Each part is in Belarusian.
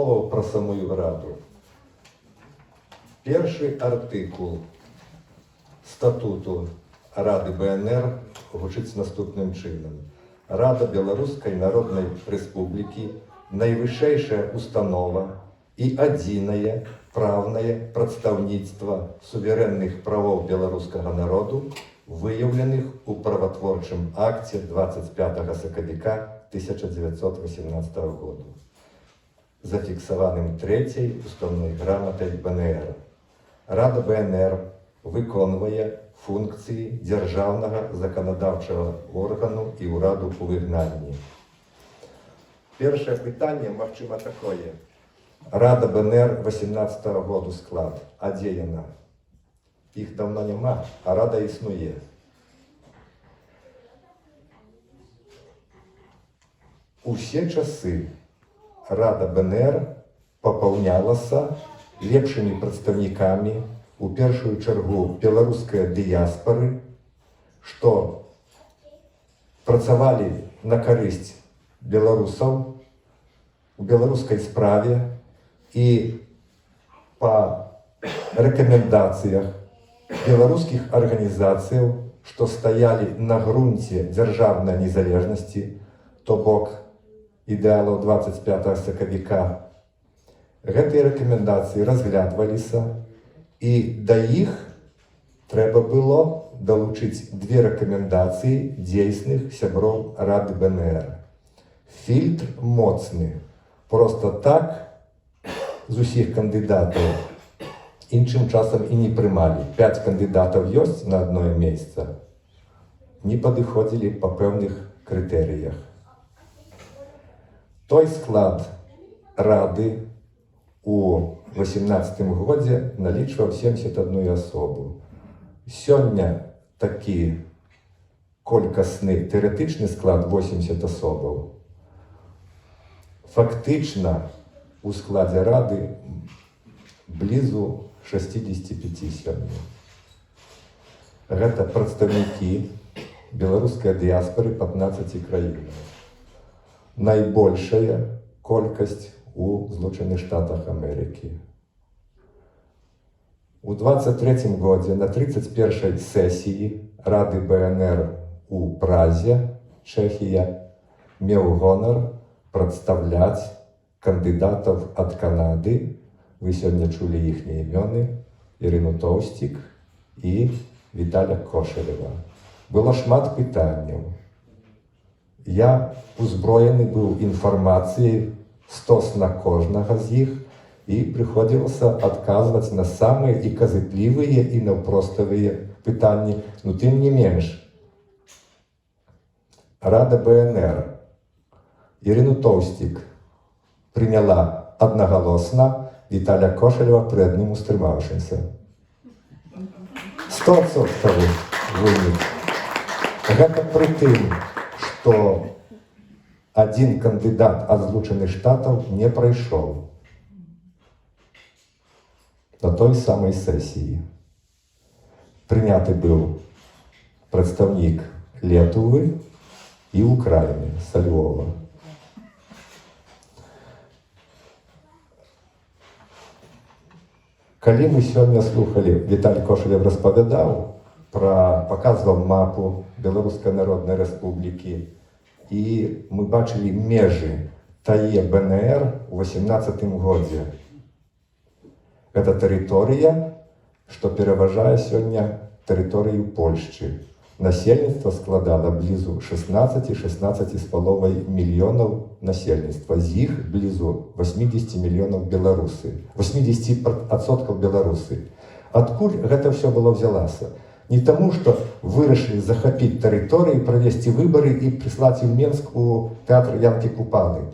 Про самую раду. Першы артыкул статуту Рады БНР гучыць наступным чынам. Рада Беларускай Народнай Рэспублікі – найвышэйшая установа і адзінае праўнае прадстаўніцтва суверэнных правоў беларускага народу, выяўленых у праватворчым акце 25 сакавіка 1918 году, зафіксаваным трэцяй уставной граматай БНР. Рада БНР выконвае функцыі дзяржаўнага заканадаўчага органу і ўраду ў выгнанні. Першае пытанне, магчыма, такое. Рада БНР 18 году склад. А дзе яна? Іх давно няма, а рада існуе. Усе часы Рада БНР папаўнялася лепшымі прадстаўнікамі, у першую чаргу беларускай дыяспары, што працавалі на карысць беларусаў у беларускай справе і па рэкамендацыях беларускіх арганізацыяў, што стаялі на грунце дзяржаўнай незалежнасці, то бок ідэалаў 25 сакавіка. Гэтыя рэкамендацыі разглядваліся, і да іх трэба было далучыць две рэкамендацыі дзейсных сяброў Рады БНР. Фільтр моцны. Проста так з усіх кандыдатаў іншым часам і не прымалі. 5 кандыдатаў ёсць на адное месца, не падыходзілі па пэўных крытэрыях. Той склад Рады у 18 годзе налічваў 71 асобу. Сёння такі колькасны тэарэтычны склад 80 асобаў. Фактычна у складзе Рады блізу 65 сёння. Гэта прадстаўнікі беларускай дыяспары 15 краінаў. Найбольшая колькасць у Злучаных Штатах Амерыкі. У 23 годзе на 31 сесіі Рады БНР у Празе, Чэхія, меў гонар прадстаўляць кандыдатаў ад Канады. Вы сёння чулі іхнія імёны: Ірыну Тоўсцік і Віталя Кошалева. Было шмат пытанняў. Я узброены быў інфармацыяй стосна кожнага з іх, і прыходзілася адказваць на самыя і казытлівыя, і наўпроставыя пытанні. Но тым не менш, Рада БНР Ірыну Тоўсцік прыняла аднагалосна, Віталя Кошалева пры адным устрымаўшымся. 100% вынік. Гэта пры тым, што адзін кандыдат ад Злучаных Штатаў не прайшоў на той самай сесіі. Прыняты быў прадстаўнік Летувы і Украіны, са Львова. Калі мы сёння слухалі, Віталь Кошалев распавядаў, паказваў мапу Беларускай Народнай Рэспублікі, і мы бачылі межы тае БНР у 18 годзе. Гэта тэрыторыя, што пераважае сёння тэрыторыю Польшчы. Насельніцтва складала блізу 16,5 мільёнаў насельніцтва. З іх блізу 80 мільёнаў беларусы. 80% беларусы. Адкуль гэта ўсё было взялася? Не таму, што вырашылі захапіць тэрыторыі, правесці выбары і прыслаць у Менск у тэатр Янкі Купалы.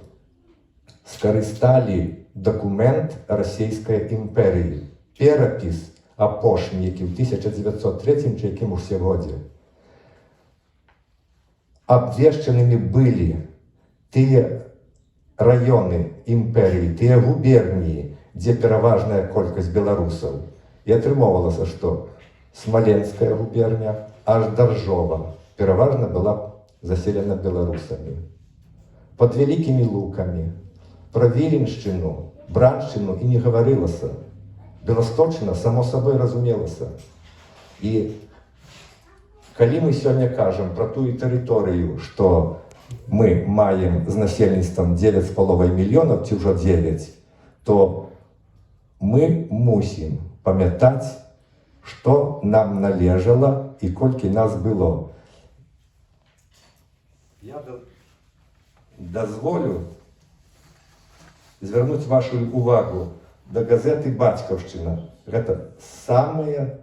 Скарысталі дакумент расійскай імперыі. Перапіс апошні, які ў 1903 чи якім усе годзе. Абвешчанымі былі тыя раёны імперыі, тыя губерніі, дзе пераважная колькасць беларусаў. І атрымоўвалася, што Смаленская губерня аж да Ржова пераважна была заселена беларусамі. Пад Вялікімі Лукамі, пра Віленшчыну Браншчыну і не гаварылася. Беласточчына само сабой разумелася. І калі мы сёння кажам пра тую тэрыторыю, што мы маем з насельніцтвам 9,5 мільёнаў ці ўжо 9, то мы мусім памятаць, што нам належала і колькі нас было. Я дазволю звярнуць вашу увагу да газеты «Бацькаўшчына». Гэта самае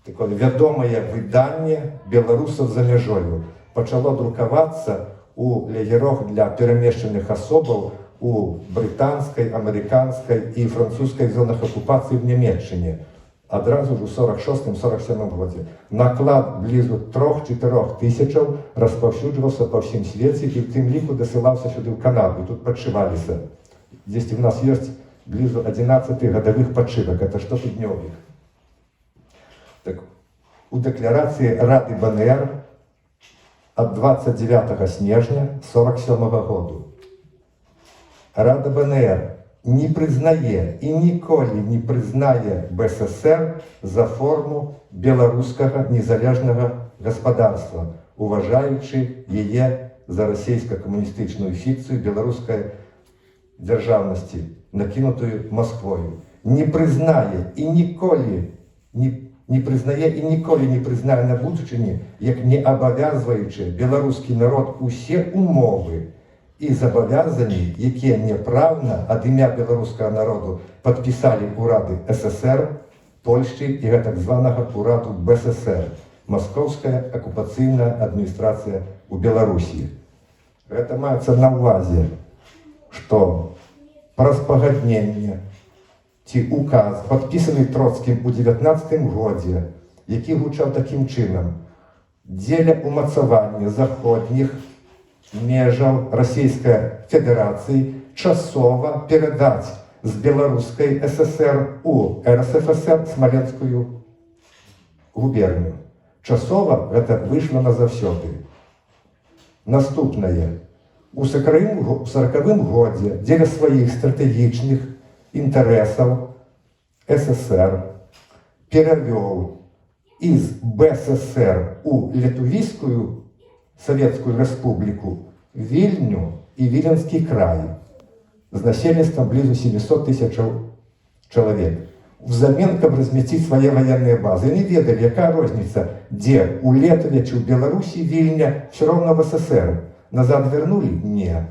такое вядомае выданне беларусаў за мяжою. Пачало друкавацца у лагерах для перамешчаных асобаў у брытанскай, амерыканскай і французскай зонах акупацыі в Нямецчыне. Адразу ж у 46-47 годзе. Наклад блізу 3-4 тысячаў распаўсюджваўся па ўсім свеце і в тым ліку дасылаўся сюды ў Канаду. Тут падшываліся. Дзесьці ў нас ёсць блізу 11 гадавых падшывак. Это штотыднёвых. Так, у дэкларацыі Рады БНР ад 29 снежня 47 году Рада БНР не прызнае і ніколі не прызнае БССР за форму беларускага незалежнага гаспадарства, уважаючы яе за расійска-камуністычную фікцыю беларускай дзяржаўнасці, накінутую Масквою. Не прызнае і ніколі не прызнае і ніколі не прызнае на будучыні, як не абавязваючы беларускі народ усе умовы і забавязанні, якія няпраўна ад імя беларускага народу падпісалі ўрады ССР, Польшчы і гэтак званага ўраду БССР, Маскоўская акупацыйная адміністрацыя ў Беларусі. Гэта маецца на ўвазе, што праз пагадненне ці указ, падпісаны Троцкім у 19 годзе, які гучаў такім чынам: дзеля умацавання заходніх межаў Расійскай Федэрацыі часова перадаць з Беларускай ССР у РСФСР Смаленскую губернію. Часова гэта выйшла назаўсёды. Наступнае. У 40-м годзе дзеля сваіх стратэгічных інтарэсаў ССР перавёў из БССР у Летувійскую Савецкую Рэспубліку Вільню і Віленскі край з насельніцтвам блізу 700 тысячаў чалавек. Взамен, каб размясціць свае ваенныя базы. Не ведалі, якая розніца, дзе у Летаве ці ў Беларусі Вільня, все роўна в ССР. Назад вернули? Не.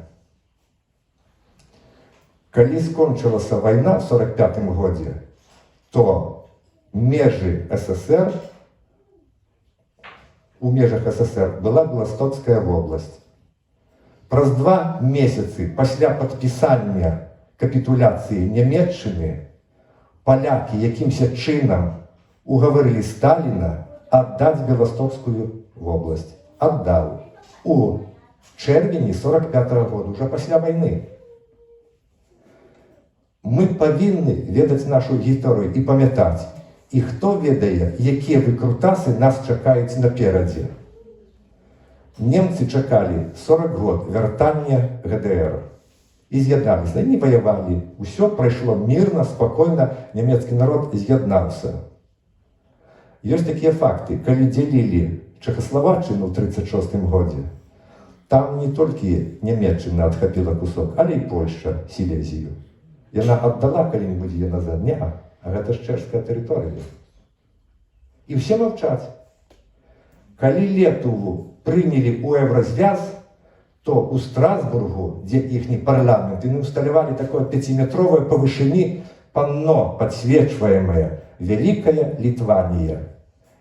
Калі скончылася вайна в 45-м годзе, то межы ССР, у межах ССР была Беластоцкая вобласць. Праз 2 месяцы пасля падпісання капітуляцыі Нямецчыны палякі якімся чынам угаварылі Сталіна аддаць Беластоцкую вобласць. Аддаў. У чэрвені 45-го года, уже пасля вайны. Мы павінны ведаць нашу гісторыю і памятаць. І хто ведае, якія выкрутасы нас чакаюць наперадзе. Немцы чакалі 40 год вяртання ГДР. І з'ядналіся, не ваявалі. Усё прайшло мірна, спакойна, нямецкі народ з'яднаўся. Ёсць такія факты, калі дзялілі Чэхаславаччыну ў 36-м годзе, там не толькі Нямецчына адхапіла кусок, але і Польшча, Сілезію. Яна аддала калі-небудзь яе назад? Не, а гэта ж чэшская тэрыторыя. І ўсе маўчаць. Калі Летуву прынялі ў Еўразвяз, то у Страсбургу, дзе іхні парламент, ім усталявалі такое 5-метровае па вышыні панно, падсвечваемае «Великая Літванія»,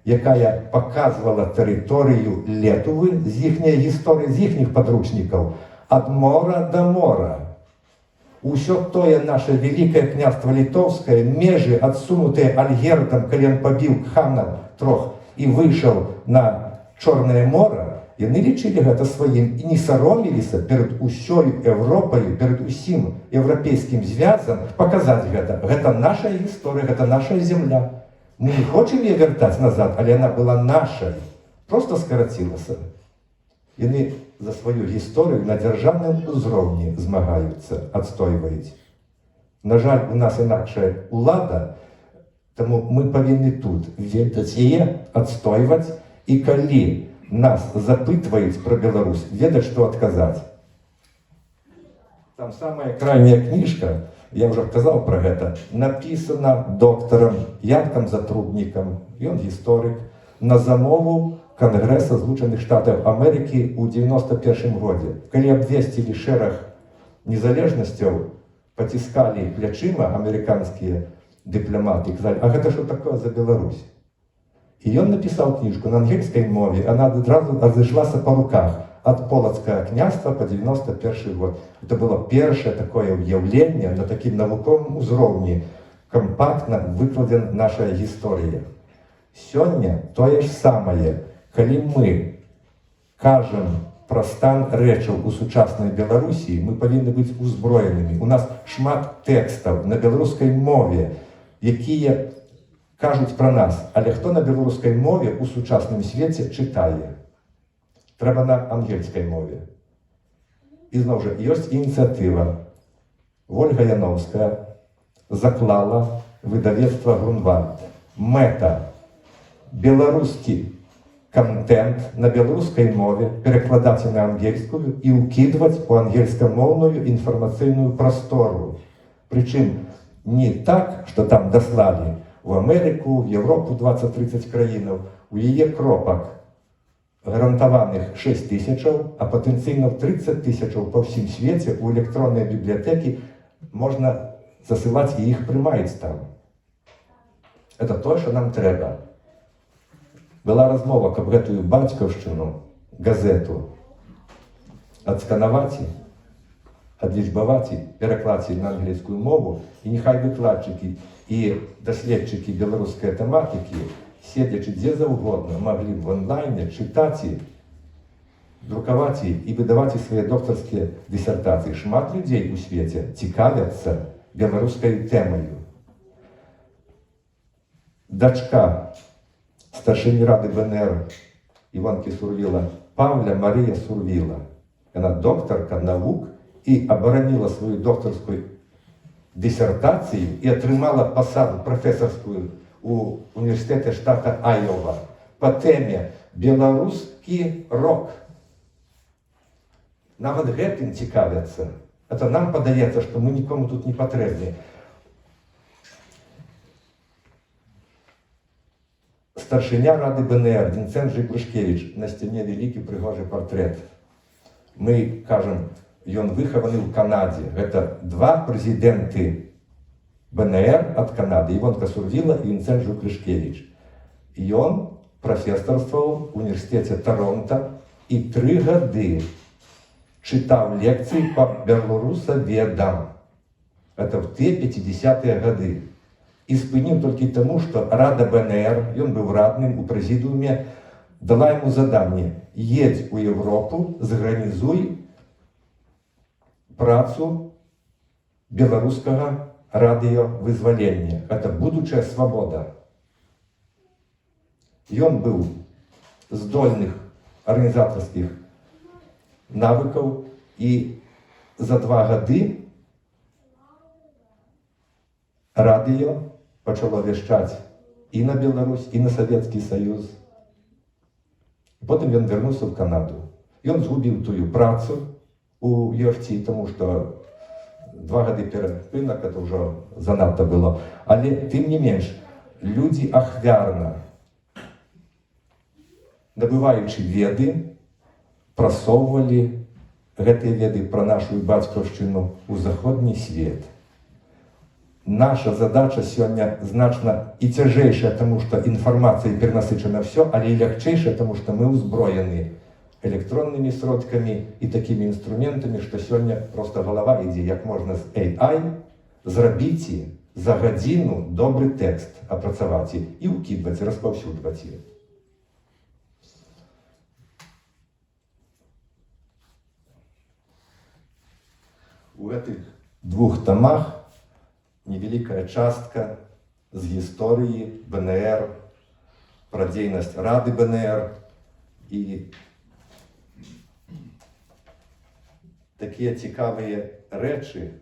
якая паказвала тэрыторыю Летувы з іхняй гісторыі, з іхніх падручнікаў, ад мора да мора. Усё тое наше Великае княства Літоўскае, межы адсунутыя Альгердам, калі ён пабіў ханаў 3 і выйшаў на Чорнае мора, яны лічылі гэта сваім і не сароміліся перад усёй Еўропай, перад усім еўрапейскім звязам паказаць гэта. Гэта наша гісторыя, гэта наша зямля. Мы не хочам яе вяртаць назад, але яна была нашай. Проста скарацілася. Яны за сваю гісторыю на дзяржаўным узроўні змагаюцца, адстойваюць. На жаль, у нас інакша улада, тому ми повинні тут ведаць яе, адстойваць, і калі нас запытваюць про Беларусь, ведаць, што адказаць. Там самая крайняя кніжка, я уже казаў про гэта, написана доктором Янком Затрубнікам, ён гісторык, на замову Конгресса Злучаных Штатаў Амерыкі ў 91 годзе. Калі абвесцілі шэраг незалежнасцяў, паціскалі плячыма амерыканскія дыпламаты і казалі, а гэта што такое за Беларусь? І ён напісаў кніжку на ангельскай мове, она адразу разышлася па руках ад Полацкага княства по 91 год. Это было першае такое ўяўленне на такім навуковым узроўні, кампактна выкладзена наша гісторыя. Сёння тое ж самае, калі мы кажам пра стан рэчаў у сучаснай Беларусі, мы павінны быць узброенымі. У нас шмат тэкстаў на беларускай мове, якія кажуць пра нас, але хто на беларускай мове у сучасным свеце чытае? Трэба на ангельскай мове. І зноў жа, ёсць ініцыятыва. Ольга Яноўская заклала выдавецтва Грунвальд. Мэта – беларускі контент на беларускай мове перакладаць на ангельскую і ўкідваць у ангельскамоўную інфармацыйную прастору. Прычым не так, што там даслалі в Амерыку, в Европу 20-30 краінаў, у яе кропак гарантаваных 6 тысячаў, а патэнцыйна 30 тысячаў па ўсім свеце у электронныя бібліятэкі можна засылаць і іх прымаюць там. Это то, што нам трэба. Была размова, каб гэтую бацькаўшчыну, газету адсканаваць, адлічбаваць, пераклаць на англійскую мову, і няхай выкладчыкі і даследчыкі беларускай тэматыкі, седзячы дзе заўгодна, маглі в онлайне чытаць, друкаваць і выдаваць свае докторскія дысертацыі. Шмат людзей у свеце цікавяцца беларускай тэмаю. Дачка старшыні рады БНР Іванкі Сурвіла, Паўля Марія Сурвіла. Яна доктарка навук і абараніла сваю докторскую дысертацыю і атрымала пасаду прафесарскую у універсітэце штата Айова па тэме беларускі рок. Нават гэтым цікавяцца. Это нам падаецца, што мы нікому тут не патрэбны. Старшыня рады БНР Вінцэнт Жыглушкевіч, на сцяне вялікі прыгожы партрэт. Мы кажам, ён выхаваны ў Канадзе. Гэта два прэзідэнты БНР ад Канады, Івонка Сурвіла і Вінцэнт Жыглушкевіч. Ён прафесарстваваў у універсітэце Торонто і 3 гады чытаў лекцыі па беларусаведам. Это в те 50-е гады. І спыніў толькі таму, што рада БНР, ён быў радным у прэзідыуме, дала яму заданне: едзь у Европу, зарганізуй працу беларускага радыёвызвалення. Это будучая свабода. Ён быў здольных арганізатарскіх навыкаў, і за 2 гады радыё пачало вяшчаць і на Беларусь, і на Савецкі Саюз. Потым ён вярнуўся ў Канаду. Ён згубіў тую працу у UFC, тому што 2 гады перапынак, это ўжо занадта было. Але тым не менш, людзі ахвярна, набываючы веды, прасоўвалі гэтыя веды пра нашу бацькаўшчыну ў заходні свет. Наша задача сёння значна і цяжэйшая, таму што інфармацыяй перанасычана ўсё, але і лягчэйшая, таму што мы ўзброены электроннымі сродкамі і такімі інструментамі, што сёння проста галава ідзе, як можна з AI зрабіць за гадзіну добры тэкст апрацаваць і ўкідваць, распаўсюдваць. У гэтых 2 тамах невялікая частка з гісторыі БНР, пра дзейнасць рады БНР і такія цікавыя рэчы,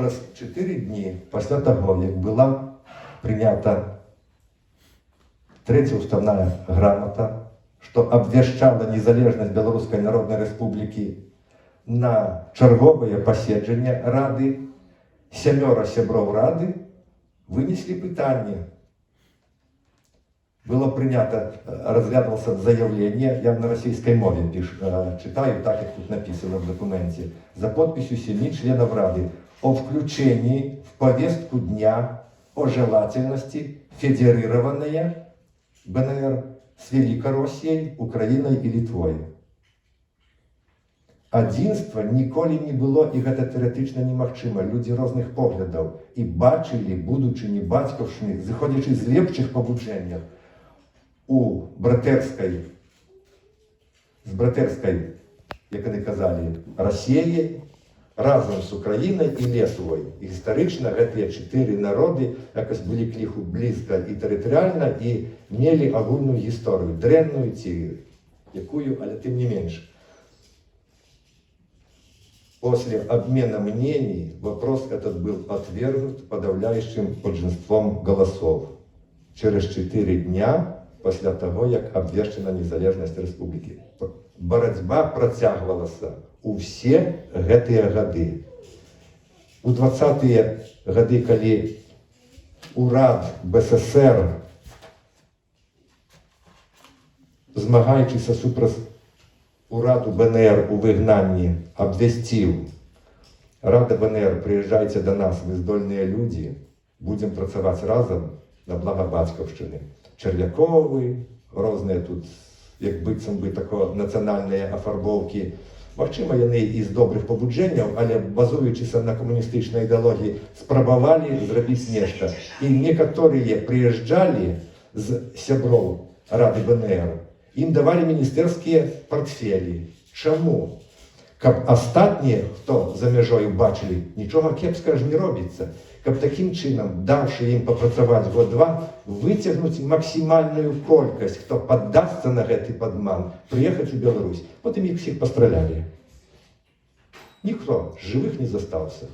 Праз 4 дні після того, як була прийнята Третья уставная грамота, что обвяшчала незалежность Белорусской Народной Республики, на черговое паседжанне Рады 7 сяброў Рады вынесли пытанне. Было принято, разглядывался заявление, я на российской мове читаю, так как тут написано в документе, за подписью 7 членов Рады о включении в повестку дня о желательности федерирования БНР с Великороссией, Украиной и Литвой. Адзінства ніколі не было, і гэта тэарэтычна немагчыма. Людзі розных поглядаў і бачылі будучыні бацькаўшчыны, зыходзячы з лепшых пабуджэнняў у братэрскай, як яны казалі, Расіі, разам з Украінай і Літвой. І гістарычна гэтыя 4 народы якось былі кліху блізка і тэрытарыяльна і мелі агульную гісторыю, дрэнную ці якую, але тым не менш. После обмена мнений вопрос этот был отвергнут подавляющим большинством голосов через 4 дня после того, как обвешчена незалежность республики. Борьба працягвалася у все гэтыя гады. У 20-е гады, калі урад БССР, змагаючыся супраць ураду БНР у выгнанні, обвестил: Рада БНР, приезжайте до нас, вы здольные люди, будем працаваць разом на благо бацькаўшчыны. Червяковы, розные тут, як быццам бы такое, нацыянальныя афарбоўкі. Магчыма, яны і з добрых пабуджэнняў, але базуючыся на камуністычнай ідэалогіі, спрабавалі зрабіць нешта. І некаторыя прыязджалі з сяброў Рады БНР, ім давалі міністэрскія партфелі. Чаму? Каб астатнія, хто за мяжою бачылі, нічога кепскага ж не робіцца. Каб такім чынам, даўшы ім папрацаваць год-два, выцягнуць максімальную колькасць, хто паддасца на гэты падман, прыехаць у Беларусь. Потым іх всіх пастралялі. Ніхто жывых не застаўся.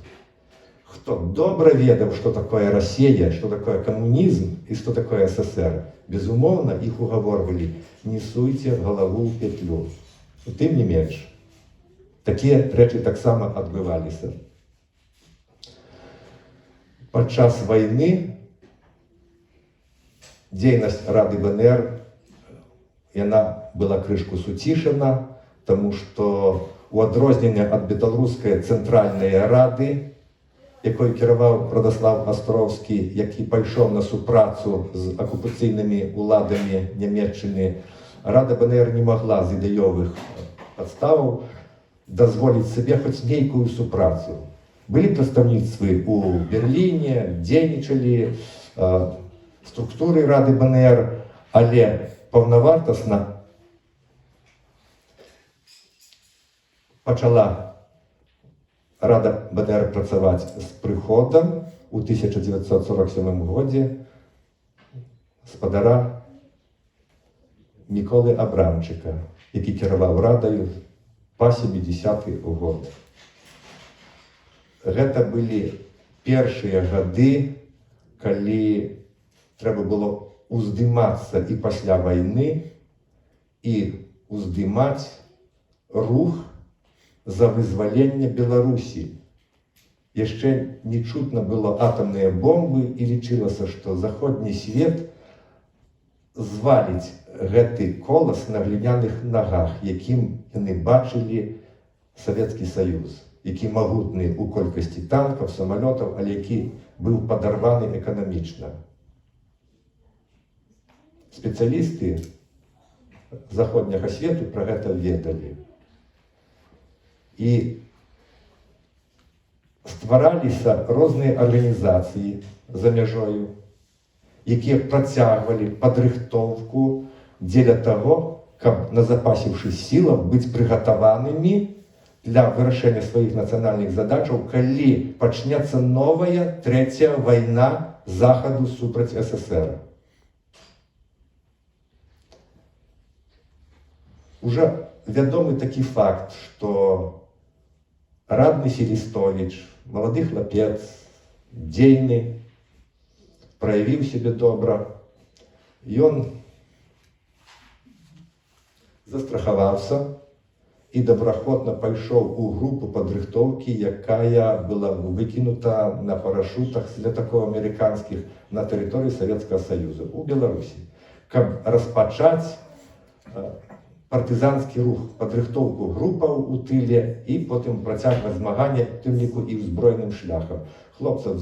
Хто добра ведаў, што такое Расія, што такое камунізм і што такое СССР, безумоўна, іх угаворвалі: не суйце галаву ў петлю. Тым не менш, такія рэчы таксама адбываліся. Падчас вайны дзейнасць Рады БНР, яна была крышку суцішана, таму што у адрозненне ад беларускай цэнтральнай рады, якой кіраваў Радаслав Астроўскі, які пайшоў на супрацу з акупацыйнымі уладамі Нямецчыны, Рада БНР не магла з ідэёвых падставаў дазволіць сабе хоць нейкую супрацу. Былі прадстаўніцтвы у Берліне, дзейнічалі структуры Рады БНР, але паўнавартасна пачала Рада БНР працаваць з прыходам у 1947 годзе спадара Міколы Абрамчыка, які кіраваў радаю па 70-й год. Гэта былі першыя гады, калі трэба было уздымацца і пасля вайны, і уздымаць рух за вызваленне Беларусі. Яшчэ не чутно было атамныя бомбы, і лічылася, што заходні свет зваліць гэты колас на гліняных нагах, якім яны бачылі Савецкі Саюз, які магутны ў колькасці танкаў, самалётаў, але які быў падарваны эканамічна. Спецыялісты заходняга свету пра гэта ведалі. І ствараліся розныя арганізацыі за мяжою, якія працягвалі падрыхтоўку дзеля таго, каб, назапасіўшыся сілаў, быць прыгатаванымі для вырашэння сваіх нацыянальных задачаў, калі пачнецца новая трэцяя вайна Захаду супраць СССР. Уже вядомы такі факт, што Радны Селістовіч, малады хлапец, дзейны, праявіў сябе добра. Ён застрахаваўся і добраахвотна пайшоў у групу падрыхтоўкі, якая была выкінута на парашутах з лятакоў амерыканскіх на тэрыторыі Савецкага Саюза у Беларусі, каб распачаць партызанскі рух, падрыхтоўку групаў у тыле і потым працягваць змаганне, у тым ліку і ўзброеным шляхам. Хлопцаў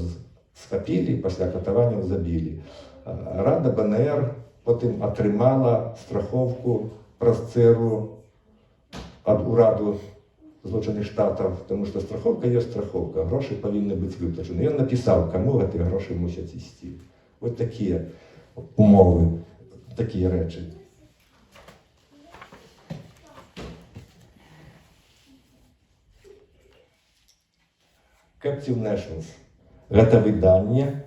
схапілі, пасля катаванняў забілі. Рада БНР потым атрымала страхоўку праз ЦРУ ад ураду Злучаных Штатаў, тому што страхоўка ёсць страхоўка, грошы павінны быць выплачаны. Ён напісаў, каму гэтыя грошы мусяць ісці. Вось такія умовы, такія рэчы. Captive Nations. Гэта выданне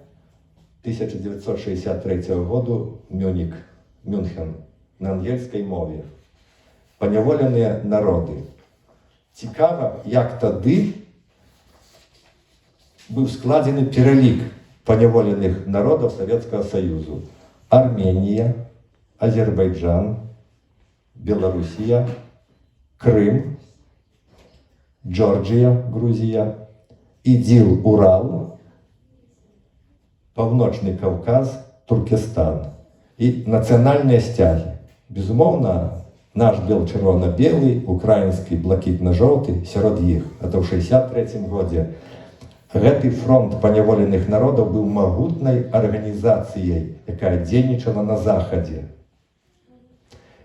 1963 году Мюнхен на ангельскай мове. Паняволеныя народы. Цікава, як тады быў складзены пералік паняволеных народаў Савецкага Саюзу. Арменія, Азербайджан, Беларусія, Крым, Джорджія, Грузія, Ідзіл, Урал, Паўночны Каўказ, Туркестан і нацыянальныя сцягі. Безумоўна, наш бел-чырвона-белы, украінскі блакітна-жоўты сярод іх. Это ў 1963 годзе. Гэты фронт паняволеных народаў быў магутнай арганізацыяй, якая дзейнічала на Захадзе.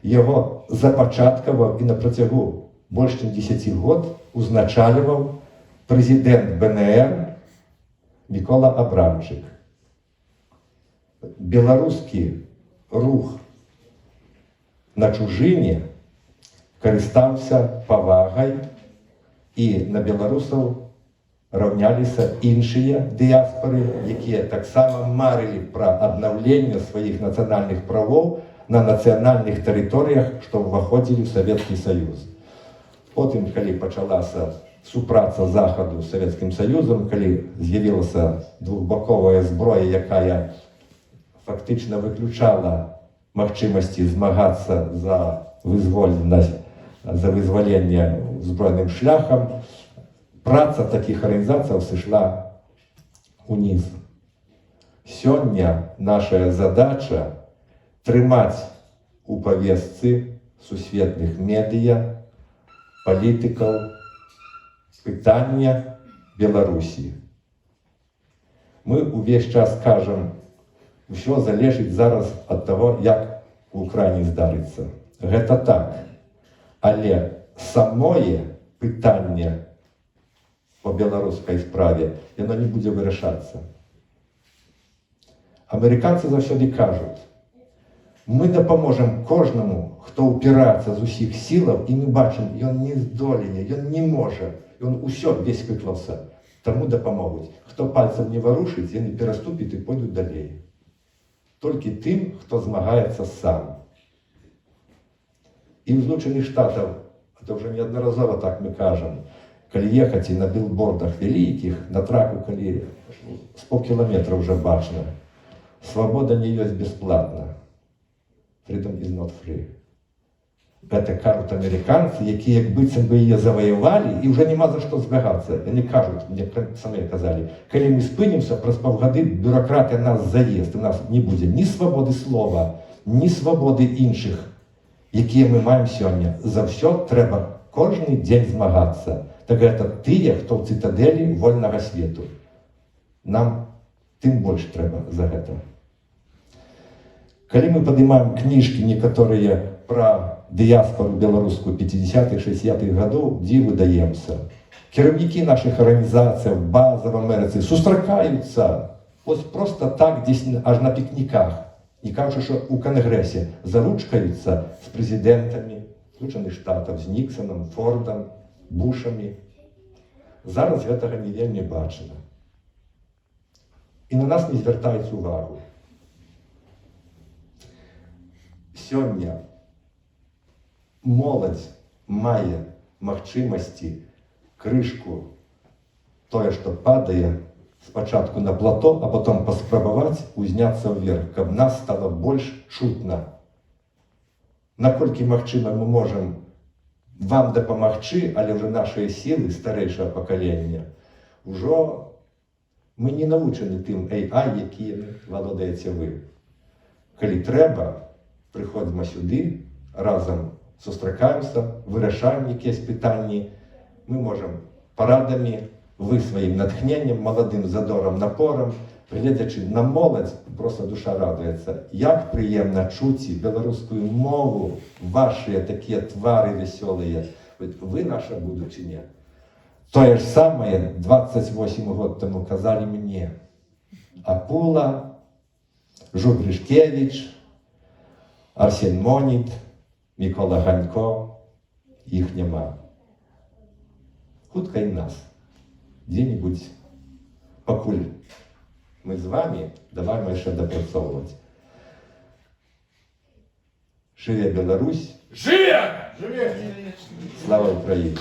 Яго запачаткаваў і на працягу больш чым 10 год узначальваў прэзідэнт БНР Мікола Абрамчык. Беларускі рух на чужыне карыстаўся павагай, і на беларусаў раўняліся іншыя дыяспары, якія таксама марылі пра аднаўленне сваіх нацыянальных правоў на нацыянальных тэрыторыях, што ўваходзілі ў Савецкі Саюз. Потым, калі пачалася супраца Захаду з Савецкім Саюзам, калі з'явілася двухбаковая зброя, якая фактычна выключала магчымасці змагацца за вызваленне збройным шляхам, праца такіх арганізацыяў сышла уніз. Сёння наша задача трымаць у павестцы сусветных медыя, палітыкаў, пытання Беларусі. Мы увесь час кажам, усё залежыць зараз ад таго, як у Украіне здарыцца. Гэта так. Але самое пытанне по беларускай справе, яно не будзе вырашацца. Амерыканцы заўсёды кажуць, мы дапаможам кожнаму, хто ўпіраецца з усіх сілаў, і мы бачым, ён не здолее, ён не можа, ён усё весь выклаўся, таму дапамогуць. Хто пальцам не варушыць, яны пераступіць і пойдуць далей. Толькі тым, хто змагаецца сам. І ў Злучаных Штатаў, это ўжо неаднаразова так мы кажам, калі ехаць і на билбордах вялікіх, на траку, калі з паўкіламетра ўжо бачна, свабода не ёсць бясплатна. Freedom is not free. Гэта кажуць амерыканцы, якія як быццам бы яе заваявалі, і ўжо няма за што збягацца. Яны кажуць, мне самі казалі, калі мы спынімся, праз паўгады бюракратыя нас заест, у нас не будзе ні свабоды слова, ні свабоды іншых, якія мы маем сёння. За ўсё трэба кожны дзень змагацца. Так гэта тыя, хто ў цытадэлі вольнага свету. Нам тым больш трэба за гэта. Калі мы падымаем кніжкі некаторыя пра дыяспору беларускую 50-х, 60-х гадоў, дзіву даемся. Кіраўнікі нашых арганізацый, база в Амерыцы сустракаюцца ось проста так, дзесь аж на пікніках, не кажучы, што ў кангрэсе заручкаюцца з прэзідэнтамі Злучаных Штатаў, з Ніксонам, Фордам, Бушамі. Зараз гэтага не вельмі бачна. І на нас не звяртаюць увагу. Сёння моладзь мае магчымасці крышку, тое, што падае спачатку на плато, а потом паспрабаваць узняцца ўверх, каб нас стало больш чутна. Наколькі магчыма, мы можам вам дапамагчы, але ўжо нашыя сілы старэйшага пакалення ўжо мы не навучаны тым AI, якімі валодаеце вы. Калі трэба, прыходзім сюды, разам сустракаемся, вырашаем якісь пытанні, мы можам парадамі, вы сваім натхненнем, маладым задорам, напорам, гледзячы на моладзь, просто душа радуецца. Як прыемна чуць беларускую мову, вашыя такія твары весёлыя. Вы наша будучыня. Тое ж самае 28 год таму казалі мне. Акула, Жубрышкевіч, Арсен Моніт, Мікола Ганько, іх няма. Хутка і нас. Дзе-нибудь, пакуль мы з вами, давай яшчэ дапрацоўваць. Жыве Беларусь! Жыве! Слава Украіне!